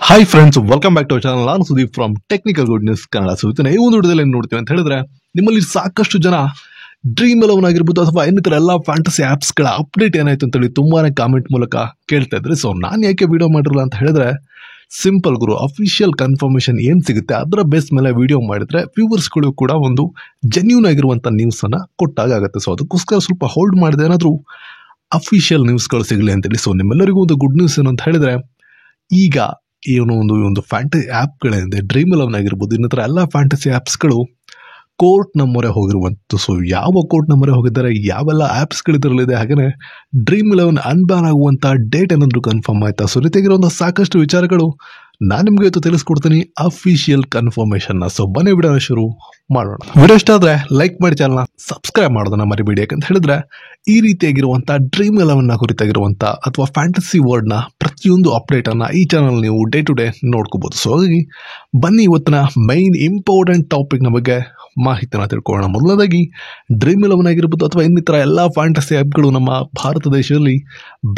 Hi friends, welcome back to our channel. ನಾನು Sudeep from technical good news Kannada. ಸುತ್ತಿನ ಈ ಒಂದು ವಿಡಿಯೋದಲ್ಲಿ ಏನು ನೋಡ್ತೀವಿ ಅಂತ ಹೇಳಿದ್ರೆ, ನಿಮ್ಮಲ್ಲಿ ಸಾಕಷ್ಟು ಜನ ಡ್ರೀಮ್ 11 ಆಗಿರ್ಬೋದು ಅಥವಾ ಇನ್ನಿತರ ಎಲ್ಲ ಫ್ಯಾಂಟಸಿ ಆಪ್ಸ್ಗಳ ಅಪ್ಡೇಟ್ ಏನಾಯ್ತು ಅಂತೇಳಿ ತುಂಬಾನೇ ಕಾಮೆಂಟ್ ಮೂಲಕ ಕೇಳ್ತಾ ಇದ್ರಿ. ಸೊ ನಾನು ಯಾಕೆ ವಿಡಿಯೋ ಮಾಡಿರಲ್ಲ ಅಂತ ಹೇಳಿದ್ರೆ, ಸಿಂಪಲ್ ಗುರು, ಅಫಿಷಿಯಲ್ ಕನ್ಫರ್ಮೇಶನ್ ಏನು ಸಿಗುತ್ತೆ ಅದರ ಬೇಸ್ ಮೇಲೆ ವಿಡಿಯೋ ಮಾಡಿದ್ರೆ ವ್ಯೂವರ್ಸ್ಗಳು ಕೂಡ ಒಂದು ಜೆನ್ಯೂನ್ ಆಗಿರುವಂಥ ನ್ಯೂಸನ್ನು ಕೊಟ್ಟಾಗುತ್ತೆ. ಸೊ ಅದಕ್ಕೋಸ್ಕರ ಸ್ವಲ್ಪ ಹೋಲ್ಡ್ ಮಾಡಿದೆ, ಏನಾದರೂ ಅಫಿಷಿಯಲ್ ನ್ಯೂಸ್ಗಳು ಸಿಗಲಿ ಅಂತೇಳಿ. ಸೊ ನಿಮ್ಮೆಲ್ಲರಿಗೂ ಒಂದು ಗುಡ್ ನ್ಯೂಸ್ ಏನು ಅಂತ ಹೇಳಿದ್ರೆ, ಈಗ ಏನೋ ಒಂದು ಫ್ಯಾಂಟಸಿ ಆ್ಯಪ್ಗಳಿದೆ, ಡ್ರೀಮ್ 11 ಆಗಿರ್ಬೋದು, ಇನ್ನಿತರ ಎಲ್ಲ ಫ್ಯಾಂಟಸಿ ಆ್ಯಪ್ಸ್ಗಳು ಕೋರ್ಟ್ನ ಮೊರೆ ಹೋಗಿರುವಂಥದ್ದು. ಸೊ ಯಾವ ಕೋರ್ಟ್ನ ಮೊರೆ ಹೋಗಿದ್ದಾರೆ, ಯಾವೆಲ್ಲ ಆ್ಯಪ್ಸ್ಗಳಿದ್ರಲ್ಲಿದೆ, ಹಾಗೆಯೇ ಡ್ರೀಮ್ 11 ಅನ್ಬ್ಯಾನ್ ಆಗುವಂಥ ಡೇಟ್ ಏನಾದರೂ ಕನ್ಫರ್ಮ್ ಆಯಿತಾ? ಸೊ ರೀತಿಯಾಗಿರುವಂಥ ಸಾಕಷ್ಟು ವಿಚಾರಗಳು ನಾನು ನಿಮಗೆ ಇವತ್ತು ತಿಳಿಸ್ಕೊಡ್ತೀನಿ, ಅಫಿಷಿಯಲ್ ಕನ್ಫರ್ಮೇಷನ್ನ. ಸೊ ಬನ್ನಿ ವಿಡಿಯೋನ ಶುರು ಮಾಡೋಣ. ವಿಡಿಯೋ ಇಷ್ಟ ಆದರೆ ಲೈಕ್ ಮಾಡಿ, ಚಾನಲ್ನ ಸಬ್ಸ್ಕ್ರೈಬ್ ಮಾಡೋದನ್ನ ಮರಿಬೇಡಿ. ಯಾಕಂತ ಹೇಳಿದ್ರೆ ಈ ರೀತಿಯಾಗಿರುವಂಥ ಡ್ರೀಮ್ 11ನ ಕುರಿತಾಗಿರುವಂಥ ಅಥವಾ ಫ್ಯಾಂಟಸಿ ವರ್ಲ್ಡ್ನ ಪ್ರತಿಯೊಂದು ಅಪ್ಡೇಟನ್ನು ಈ ಚಾನಲ್ ನೀವು ಡೇ ಟು ಡೇ ನೋಡ್ಕೋಬೋದು. ಸೊ ಹಾಗಾಗಿ ಬನ್ನಿ ಇವತ್ತಿನ ಮೈನ್ ಇಂಪಾರ್ಟೆಂಟ್ ಟಾಪಿಕ್ನ ಬಗ್ಗೆ ಮಾಹಿತಿನ ತಿಳ್ಕೊಳ್ಳೋಣ. ಮೊದಲನೇದಾಗಿ ಡ್ರೀಮ್ 11 ಆಗಿರ್ಬೋದು ಅಥವಾ ಇನ್ನಿತರ ಎಲ್ಲ ಫ್ಯಾಂಟಸಿ ಆ್ಯಪ್ಗಳು ನಮ್ಮ ಭಾರತ ದೇಶದಲ್ಲಿ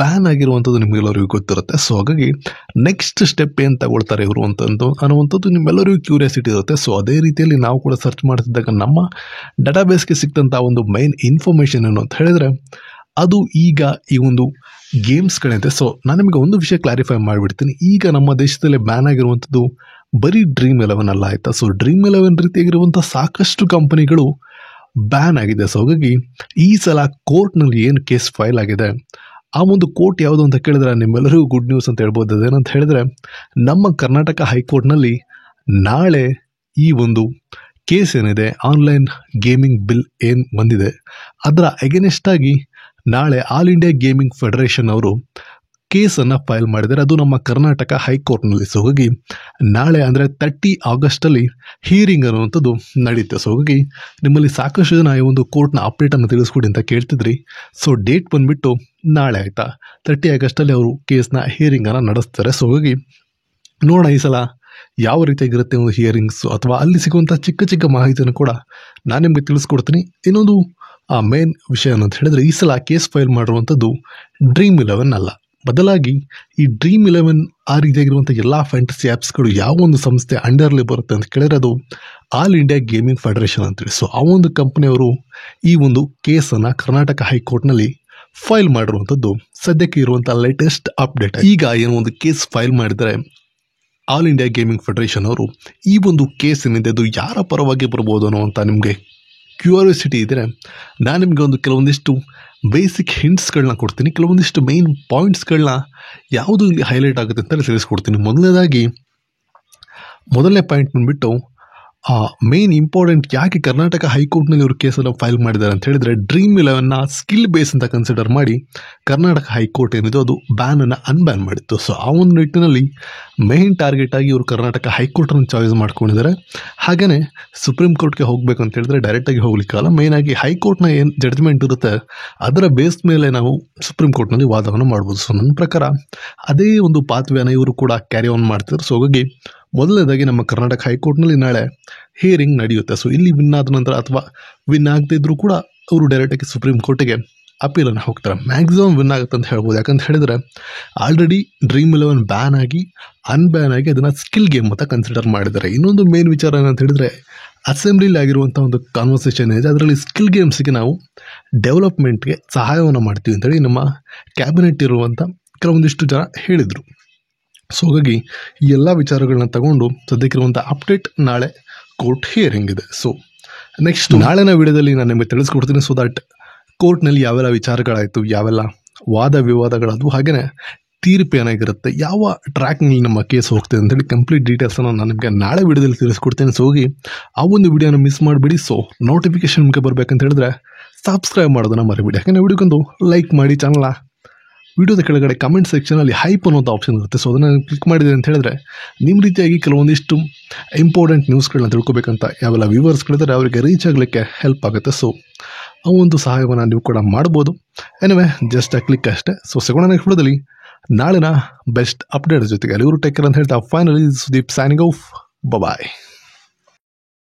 ಬ್ಯಾನ್ ಆಗಿರುವಂಥದ್ದು ನಿಮಗೆಲ್ಲರಿಗೂ ಗೊತ್ತಿರುತ್ತೆ. ಸೊ ಹಾಗಾಗಿ ನೆಕ್ಸ್ಟ್ ಸ್ಟೆಪ್ ಏನು ತಗೊಳ್ತಾರೆ ಇವರು ಅನ್ನುವಂಥದ್ದು ನಿಮ್ಮೆಲ್ಲರಿಗೂ ಕ್ಯೂರಿಯಾಸಿಟಿ ಇರುತ್ತೆ. ಸೊ ಅದೇ ರೀತಿಯಲ್ಲಿ ನಾವು ಕೂಡ ಸರ್ಚ್ ಮಾಡ್ತಿದ್ದಾಗ ನಮ್ಮ ಡಾಟಾಬೇಸ್ಗೆ ಸಿಕ್ತಂಥ ಒಂದು ಮೈನ್ ಇನ್ಫಾರ್ಮೇಷನ್ ಏನು ಅಂತ ಹೇಳಿದ್ರೆ, ಅದು ಈಗ ಈ ಒಂದು ಗೇಮ್ಸ್ಗಳಿದೆ. ಸೊ ನಾನು ನಿಮಗೆ ಒಂದು ವಿಷಯ ಕ್ಲಾರಿಫೈ ಮಾಡಿಬಿಡ್ತೀನಿ. ಈಗ ನಮ್ಮ ದೇಶದಲ್ಲಿ ಬ್ಯಾನ್ ಆಗಿರುವಂಥದ್ದು ಬರೀ ಡ್ರೀಮ್ 11 ಅಲ್ಲ, ಆಯಿತಾ? ಸೊ ಡ್ರೀಮ್ 11 ರೀತಿಯಾಗಿರುವಂಥ ಸಾಕಷ್ಟು ಕಂಪನಿಗಳು ಬ್ಯಾನ್ ಆಗಿದೆ. ಸೊ ಹಾಗಾಗಿ ಈ ಸಲ ಕೋರ್ಟ್ನಲ್ಲಿ ಏನು ಕೇಸ್ ಫೈಲ್ ಆಗಿದೆ, ಆ ಒಂದು ಕೋರ್ಟ್ ಯಾವುದು ಅಂತ ಕೇಳಿದ್ರೆ ನಿಮ್ಮೆಲ್ಲರಿಗೂ ಗುಡ್ ನ್ಯೂಸ್ ಅಂತ ಹೇಳ್ಬೋದು. ಅದೇನಂತ ಹೇಳಿದ್ರೆ, ನಮ್ಮ ಕರ್ನಾಟಕ ಹೈಕೋರ್ಟ್ನಲ್ಲಿ ನಾಳೆ ಈ ಒಂದು ಕೇಸ್ ಏನಿದೆ, ಆನ್ಲೈನ್ ಗೇಮಿಂಗ್ ಬಿಲ್ ಏನು ಬಂದಿದೆ, ಅದರ ಎಗೇನೆಸ್ಟ್ ಆಗಿ ನಾಳೆ ಆಲ್ ಇಂಡಿಯಾ ಗೇಮಿಂಗ್ ಫೆಡರೇಷನ್ ಅವರು ಕೇಸನ್ನು ಫೈಲ್ ಮಾಡಿದ್ದಾರೆ. ಅದು ನಮ್ಮ ಕರ್ನಾಟಕ ಹೈಕೋರ್ಟ್ನಲ್ಲಿ. ಸೊ ಹಾಗಾಗಿ ನಾಳೆ ಅಂದರೆ 30 ಆಗಸ್ಟಲ್ಲಿ ಹಿಯರಿಂಗ್ ಅನ್ನುವಂಥದ್ದು ನಡೆಯುತ್ತೆ. ಸೊ ಹಾಗಾಗಿ ನಿಮ್ಮಲ್ಲಿ ಸಾಕಷ್ಟು ಜನ ಈ ಒಂದು ಕೋರ್ಟ್ನ ಅಪ್ಡೇಟನ್ನು ತಿಳಿಸ್ಕೊಡಿ ಅಂತ ಕೇಳ್ತಿದ್ರಿ. ಸೊ ಡೇಟ್ ಬಂದುಬಿಟ್ಟು ನಾಳೆ, ಆಯಿತಾ? 30 ಆಗಸ್ಟಲ್ಲಿ ಅವರು ಕೇಸ್ನ ಹಿಯರಿಂಗನ್ನು ನಡೆಸ್ತಾರೆ. ಸೊ ಹಾಗಾಗಿ ನೋಡೋಣ ಈ ಸಲ ಯಾವ ರೀತಿಯಾಗಿರುತ್ತೆ ಒಂದು ಹಿಯರಿಂಗ್ಸು, ಅಥವಾ ಅಲ್ಲಿ ಸಿಗುವಂಥ ಚಿಕ್ಕ ಚಿಕ್ಕ ಮಾಹಿತಿಯನ್ನು ಕೂಡ ನಾನು ನಿಮಗೆ ತಿಳಿಸ್ಕೊಡ್ತೀನಿ. ಇನ್ನೊಂದು ಮೇನ್ ವಿಷಯ ಅಂತ ಹೇಳಿದ್ರೆ, ಈ ಸಲ ಕೇಸ್ ಫೈಲ್ ಮಾಡಿರುವಂಥದ್ದು ಡ್ರೀಮ್ 11 ಅಲ್ಲ, ಬದಲಾಗಿ ಈ ಡ್ರೀಮ್ 11 ಆ ರೀತಿಯಾಗಿರುವಂಥ ಎಲ್ಲ ಫ್ಯಾಂಟಸಿ ಆ್ಯಪ್ಸ್ಗಳು ಯಾವ ಒಂದು ಸಂಸ್ಥೆ ಅಂಡರ್ಲಿ ಬರುತ್ತೆ ಅಂತ ಕೇಳಿದ್ರೆ ಅದು ಆಲ್ ಇಂಡಿಯಾ ಗೇಮಿಂಗ್ ಫೆಡರೇಷನ್ ಅಂತೇಳಿ. ಸೊ ಆ ಒಂದು ಕಂಪನಿಯವರು ಈ ಒಂದು ಕೇಸನ್ನು ಕರ್ನಾಟಕ ಹೈಕೋರ್ಟ್ನಲ್ಲಿ ಫೈಲ್ ಮಾಡಿರುವಂಥದ್ದು ಸದ್ಯಕ್ಕೆ ಇರುವಂಥ ಲೇಟೆಸ್ಟ್ ಅಪ್ಡೇಟ್. ಈಗ ಏನೋ ಒಂದು ಕೇಸ್ ಫೈಲ್ ಮಾಡಿದರೆ ಆಲ್ ಇಂಡಿಯಾ ಗೇಮಿಂಗ್ ಫೆಡರೇಷನ್ ಅವರು, ಈ ಒಂದು ಕೇಸ್ ಏನಿದೆ ಅದು ಯಾರ ಪರವಾಗಿ ಬರ್ಬೋದು ಅನ್ನೋವಂಥ ನಿಮಗೆ ಕ್ಯೂರಿಯಾಸಿಟಿ ಇದ್ದರೆ ನಾನು ನಿಮಗೆ ಒಂದು ಕೆಲವೊಂದಿಷ್ಟು ಬೇಸಿಕ್ ಹಿಂಟ್ಸ್ಗಳನ್ನ ಕೊಡ್ತೀನಿ. ಕೆಲವೊಂದಿಷ್ಟು ಮೇನ್ ಪಾಯಿಂಟ್ಸ್ಗಳನ್ನ ಯಾವುದು ಇಲ್ಲಿ ಹೈಲೈಟ್ ಆಗುತ್ತೆ ಅಂತ ತಿಳಿಸ್ಕೊಡ್ತೀನಿ. ಮೊದಲನೇ ಪಾಯಿಂಟ್ ಬಂದುಬಿಟ್ಟು ಮೇನ್ ಇಂಪಾರ್ಟೆಂಟ್, ಯಾಕೆ ಕರ್ನಾಟಕ ಹೈಕೋರ್ಟ್ನಲ್ಲಿ ಇವರು ಕೇಸನ್ನು ಫೈಲ್ ಮಾಡಿದ್ದಾರೆ ಅಂತ ಹೇಳಿದರೆ, ಡ್ರೀಮ್ 11ನ ಸ್ಕಿಲ್ ಬೇಸ್ ಅಂತ ಕನ್ಸಿಡರ್ ಮಾಡಿ ಕರ್ನಾಟಕ ಹೈಕೋರ್ಟ್ ಏನಿದೆ ಅದು ಬ್ಯಾನನ್ನು ಅನ್ಬ್ಯಾನ್ ಮಾಡಿತ್ತು. ಸೊ ಆ ಒಂದು ನಿಟ್ಟಿನಲ್ಲಿ ಮೇನ್ ಟಾರ್ಗೆಟ್ ಆಗಿ ಇವರು ಕರ್ನಾಟಕ ಹೈಕೋರ್ಟನ್ನು ಚಾಯ್ಸ್ ಮಾಡ್ಕೊಂಡಿದ್ದಾರೆ. ಹಾಗೆಯೇ ಸುಪ್ರೀಂ ಕೋರ್ಟ್ಗೆ ಹೋಗಬೇಕು ಅಂತ ಹೇಳಿದ್ರೆ ಡೈರೆಕ್ಟಾಗಿ ಹೋಗ್ಲಿಕ್ಕಲ್ಲ, ಮೇಯ್ನಾಗಿ ಹೈಕೋರ್ಟ್ನ ಏನು ಜಡ್ಜ್ಮೆಂಟ್ ಇರುತ್ತೆ ಅದರ ಬೇಸ್ ಮೇಲೆ ನಾವು ಸುಪ್ರೀಂ ಕೋರ್ಟ್ನಲ್ಲಿ ವಾದವನ್ನು ಮಾಡ್ಬೋದು. ಸೊ ನನ್ನ ಪ್ರಕಾರ ಅದೇ ಒಂದು ಪಾತ್ವೆಯನ್ನು ಇವರು ಕೂಡ ಕ್ಯಾರಿ ಆನ್ ಮಾಡ್ತಿದ್ದಾರೆ. ಸೊ ಹಾಗಾಗಿ ಮೊದಲನೇದಾಗಿ ನಮ್ಮ ಕರ್ನಾಟಕ ಹೈಕೋರ್ಟ್ನಲ್ಲಿ ನಾಳೆ ಹಿಯರಿಂಗ್ ನಡೆಯುತ್ತೆ. ಸೊ ಇಲ್ಲಿ ವಿನ್ ಆದ ನಂತರ ಅಥವಾ ವಿನ್ ಆಗದಿದ್ದರೂ ಕೂಡ ಅವರು ಡೈರೆಕ್ಟಾಗಿ ಸುಪ್ರೀಂ ಕೋರ್ಟಿಗೆ ಅಪೀಲನ್ನು ಹೋಗ್ತಾರೆ. ಮ್ಯಾಕ್ಸಿಮಮ್ ವಿನ್ ಆಗುತ್ತೆ ಅಂತ ಹೇಳ್ಬೋದು. ಯಾಕಂತ ಹೇಳಿದರೆ ಆಲ್ರೆಡಿ ಡ್ರೀಮ್ 11 ಬ್ಯಾನ್ ಆಗಿ ಅನ್ಬ್ಯಾನ್ ಆಗಿ ಅದನ್ನು ಸ್ಕಿಲ್ ಗೇಮ್ ಅಂತ ಕನ್ಸಿಡರ್ ಮಾಡಿದ್ದಾರೆ. ಇನ್ನೊಂದು ಮೇನ್ ವಿಚಾರ ಏನಂತ ಹೇಳಿದರೆ, ಅಸೆಂಬ್ಲಿಲಿ ಆಗಿರುವಂಥ ಒಂದು ಕಾನ್ವರ್ಸೇಷನ್ ಇದೆ, ಅದರಲ್ಲಿ ಸ್ಕಿಲ್ ಗೇಮ್ಸ್ಗೆ ನಾವು ಡೆವಲಪ್ಮೆಂಟ್ಗೆ ಸಹಾಯವನ್ನು ಮಾಡ್ತೀವಿ ಅಂತೇಳಿ ನಮ್ಮ ಕ್ಯಾಬಿನೆಟ್ ಇರುವಂಥ ಕೆಲವೊಂದಿಷ್ಟು ಜನ ಹೇಳಿದರು. ಸೊ ಹಾಗಾಗಿ ಈ ಎಲ್ಲ ವಿಚಾರಗಳನ್ನ ತಗೊಂಡು ಸದ್ಯಕ್ಕಿರುವಂಥ ಅಪ್ಡೇಟ್ ನಾಳೆ ಕೋರ್ಟ್ ಹಿಯರಿಂಗ್ ಇದೆ. ಸೊ ನೆಕ್ಸ್ಟ್ ನಾಳಿನ ವಿಡಿಯೋದಲ್ಲಿ ನಾನು ನಿಮಗೆ ತಿಳಿಸ್ಕೊಡ್ತೀನಿ. ಸೊ ದಟ್ ಕೋರ್ಟ್ನಲ್ಲಿ ಯಾವೆಲ್ಲ ವಿಚಾರಗಳಾಯಿತು, ಯಾವೆಲ್ಲ ವಾದ ವಿವಾದಗಳಾದವು, ಹಾಗೆಯೇ ತೀರ್ಪು ಏನಾಗಿರುತ್ತೆ, ಯಾವ ಟ್ರ್ಯಾಕ್ನಲ್ಲಿ ನಮ್ಮ ಕೇಸ್ ಹೋಗ್ತದೆ ಅಂತೇಳಿ ಕಂಪ್ಲೀಟ್ ಡೀಟೇಲ್ಸನ್ನು ನಾನು ನಿಮಗೆ ನಾಳೆ ವಿಡಿಯೋದಲ್ಲಿ ತಿಳಿಸ್ಕೊಡ್ತೇನೆ. ಸೊ ಹೋಗಿ ಆ ಒಂದು ವಿಡಿಯೋನ ಮಿಸ್ ಮಾಡಿಬಿಡಿ. ಸೊ ನೋಟಿಫಿಕೇಶನ್ ನಿಮಗೆ ಬರಬೇಕಂತ ಹೇಳಿದ್ರೆ ಸಬ್ಸ್ಕ್ರೈಬ್ ಮಾಡೋದನ್ನು ಮರಿಬೇಡಿ. ಯಾಕೆಂದರೆ ವಿಡಿಯೋಗೊಂದು ಲೈಕ್ ಮಾಡಿ, ಚಾನಲ್ನ ವಿಡಿಯೋದ ಕೆಳಗಡೆ ಕಮೆಂಟ್ ಸೆಕ್ಷನಲ್ಲಿ ಹೈಪ್ ಅನ್ನೋಂಥ ಆಪ್ಷನ್ ಇರುತ್ತೆ. ಸೊ ಅದನ್ನು ಕ್ಲಿಕ್ ಮಾಡಿದೆ ಅಂತ ಹೇಳಿದ್ರೆ ನಿಮ್ಮ ರೀತಿಯಾಗಿ ಕೆಲವೊಂದಿಷ್ಟು ಇಂಪಾರ್ಟೆಂಟ್ ನ್ಯೂಸ್ಗಳನ್ನ ತಿಳ್ಕೊಬೇಕಂತ ಯಾವೆಲ್ಲ ವ್ಯೂವರ್ಸ್ಗಳಿದ್ದಾರೆ ಅವರಿಗೆ ರೀಚ್ ಆಗಲಿಕ್ಕೆ ಹೆಲ್ಪ್ ಆಗುತ್ತೆ. ಸೊ ಆ ಒಂದು ಸಹಾಯವನ್ನು ನೀವು ಕೂಡ ಮಾಡ್ಬೋದು. ಎನಿವೆ ಜಸ್ಟ್ ಕ್ಲಿಕ್ ಅಷ್ಟೇ. ಸೊ ಸಿಗೋಣ ನೆಕ್ಸ್ಟ್ ವಿಡಿಯೋದಲ್ಲಿ ನಾಳಿನ ಬೆಸ್ಟ್ ಅಪ್ಡೇಟ್ ಜೊತೆಗೆ. ಅಲ್ಲಿ ಇವರು ಟೇಕ್ ಕೇರ್ ಅಂತ ಹೇಳ್ತಾ ಫೈನಲಿ ಸುದೀಪ್ ಸೈನಿಂಗ್ ಆಫ್. ಬಾಯ್.